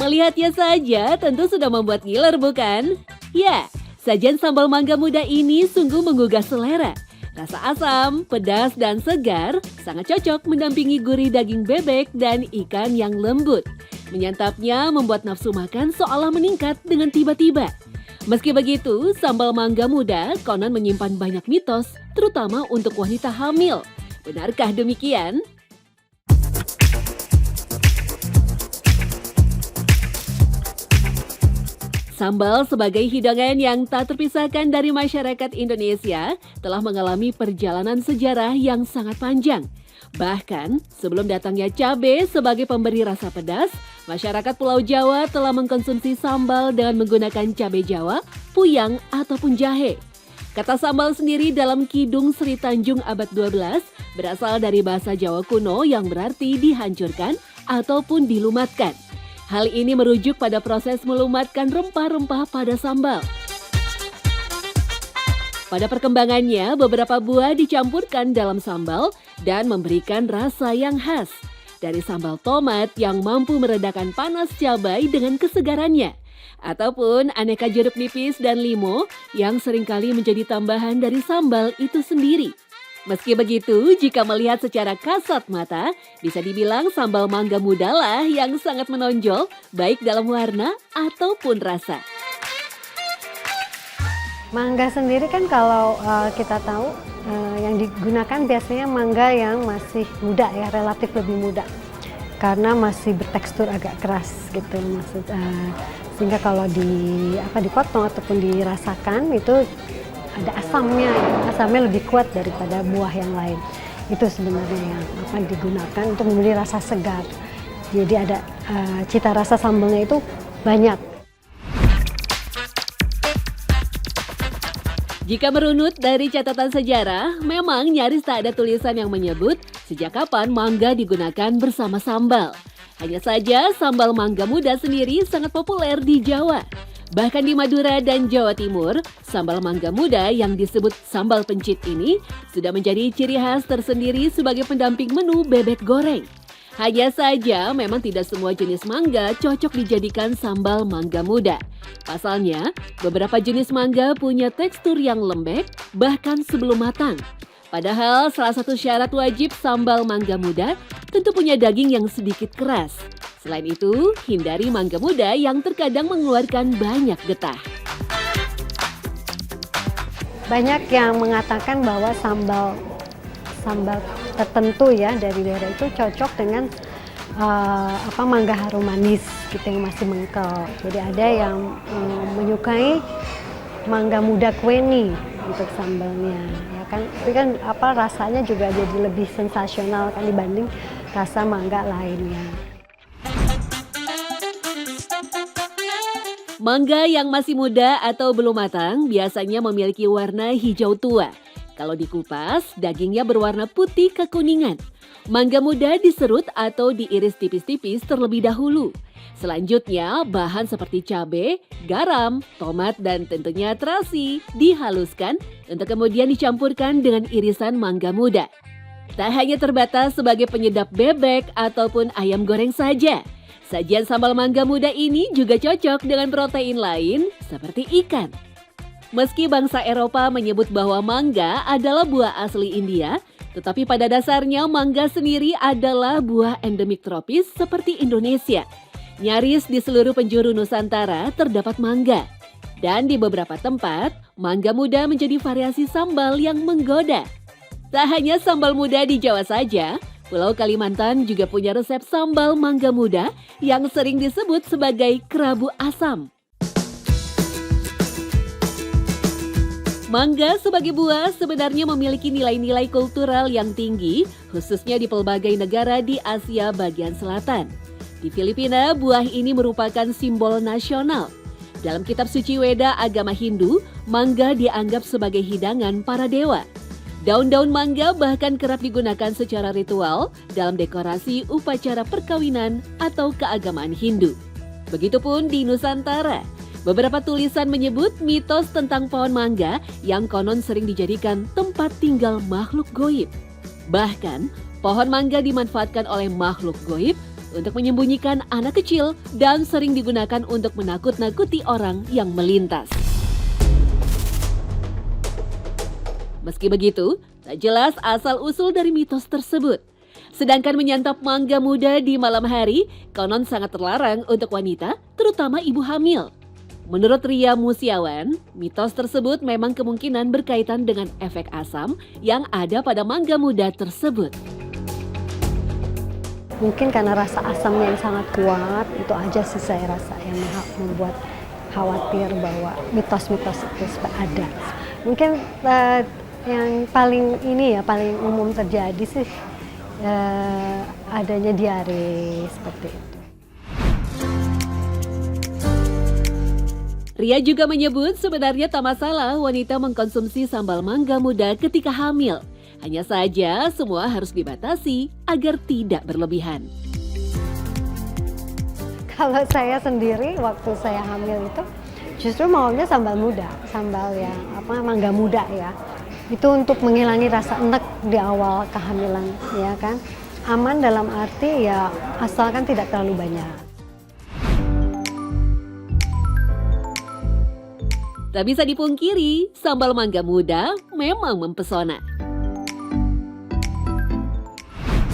Melihatnya saja tentu sudah membuat ngiler bukan? Ya, sajian sambal mangga muda ini sungguh menggugah selera. Rasa asam, pedas, dan segar sangat cocok mendampingi gurih daging bebek dan ikan yang lembut. Menyantapnya membuat nafsu makan seolah meningkat dengan tiba-tiba. Meski begitu, sambal mangga muda konon menyimpan banyak mitos, terutama untuk wanita hamil. Benarkah demikian? Sambal sebagai hidangan yang tak terpisahkan dari masyarakat Indonesia telah mengalami perjalanan sejarah yang sangat panjang. Bahkan sebelum datangnya cabai sebagai pemberi rasa pedas, masyarakat Pulau Jawa telah mengkonsumsi sambal dengan menggunakan cabai Jawa, puyang, ataupun jahe. Kata sambal sendiri dalam Kidung Sri Tanjung abad 12 berasal dari bahasa Jawa kuno yang berarti dihancurkan ataupun dilumatkan. Hal ini merujuk pada proses melumatkan rempah-rempah pada sambal. Pada perkembangannya, beberapa buah dicampurkan dalam sambal dan memberikan rasa yang khas. Dari sambal tomat yang mampu meredakan panas cabai dengan kesegarannya. Ataupun aneka jeruk nipis dan limo yang seringkali menjadi tambahan dari sambal itu sendiri. Meski begitu, jika melihat secara kasat mata, bisa dibilang sambal mangga muda lah yang sangat menonjol, baik dalam warna ataupun rasa. Mangga sendiri kan kalau kita tahu yang digunakan biasanya mangga yang masih muda ya, relatif lebih muda. Karena masih bertekstur agak keras gitu, sehingga kalau dipotong ataupun dirasakan itu ada asamnya lebih kuat daripada buah yang lain. Itu sebenarnya yang akan digunakan untuk memberi rasa segar. Jadi ada cita rasa sambalnya itu banyak. Jika merunut dari catatan sejarah, memang nyaris tak ada tulisan yang menyebut sejak kapan mangga digunakan bersama sambal. Hanya saja sambal mangga muda sendiri sangat populer di Jawa. Bahkan di Madura dan Jawa Timur, sambal mangga muda yang disebut sambal pencit ini sudah menjadi ciri khas tersendiri sebagai pendamping menu bebek goreng. Hanya saja memang tidak semua jenis mangga cocok dijadikan sambal mangga muda. Pasalnya, beberapa jenis mangga punya tekstur yang lembek bahkan sebelum matang. Padahal salah satu syarat wajib sambal mangga muda tentu punya daging yang sedikit keras. Selain itu, hindari mangga muda yang terkadang mengeluarkan banyak getah. Banyak yang mengatakan bahwa sambal tertentu ya dari daerah itu cocok dengan mangga harum manis gitu yang masih mengkel. Jadi ada yang menyukai mangga muda kueni untuk sambalnya, ya kan. Tapi kan rasanya juga jadi lebih sensasional kan dibanding rasa mangga lainnya. Mangga yang masih muda atau belum matang biasanya memiliki warna hijau tua. Kalau dikupas, dagingnya berwarna putih kekuningan. Mangga muda diserut atau diiris tipis-tipis terlebih dahulu. Selanjutnya, bahan seperti cabai, garam, tomat, dan tentunya terasi dihaluskan untuk kemudian dicampurkan dengan irisan mangga muda. Tak hanya terbatas sebagai penyedap bebek ataupun ayam goreng saja. Sajian sambal mangga muda ini juga cocok dengan protein lain seperti ikan. Meski bangsa Eropa menyebut bahwa mangga adalah buah asli India, tetapi pada dasarnya mangga sendiri adalah buah endemik tropis seperti Indonesia. Nyaris di seluruh penjuru Nusantara terdapat mangga. Dan di beberapa tempat, mangga muda menjadi variasi sambal yang menggoda. Tak hanya sambal muda di Jawa saja, Pulau Kalimantan juga punya resep sambal mangga muda yang sering disebut sebagai kerabu asam. Mangga sebagai buah sebenarnya memiliki nilai-nilai kultural yang tinggi, khususnya di pelbagai negara di Asia bagian selatan. Di Filipina, buah ini merupakan simbol nasional. Dalam kitab suci Weda agama Hindu, mangga dianggap sebagai hidangan para dewa. Daun-daun mangga bahkan kerap digunakan secara ritual dalam dekorasi upacara perkawinan atau keagamaan Hindu. Begitupun di Nusantara. Beberapa tulisan menyebut mitos tentang pohon mangga yang konon sering dijadikan tempat tinggal makhluk goib. Bahkan, pohon mangga dimanfaatkan oleh makhluk goib untuk menyembunyikan anak kecil dan sering digunakan untuk menakut-nakuti orang yang melintas. Meski begitu, tak jelas asal-usul dari mitos tersebut. Sedangkan menyantap mangga muda di malam hari, konon sangat terlarang untuk wanita, terutama ibu hamil. Menurut Ria Musiawan, mitos tersebut memang kemungkinan berkaitan dengan efek asam yang ada pada mangga muda tersebut. Mungkin karena rasa asamnya yang sangat kuat, itu aja sih saya rasa yang membuat khawatir bahwa mitos-mitos itu ada. Mungkin yang paling paling umum terjadi sih adanya diare seperti itu. Ria juga menyebut sebenarnya tak masalah wanita mengkonsumsi sambal mangga muda ketika hamil. Hanya saja semua harus dibatasi agar tidak berlebihan. Kalau saya sendiri waktu saya hamil itu justru maunya sambal muda, sambal yang mangga muda ya. Itu untuk menghilangi rasa enek di awal kehamilan, ya kan. Aman dalam arti ya asalkan tidak terlalu banyak. Tak bisa dipungkiri, sambal mangga muda memang mempesona.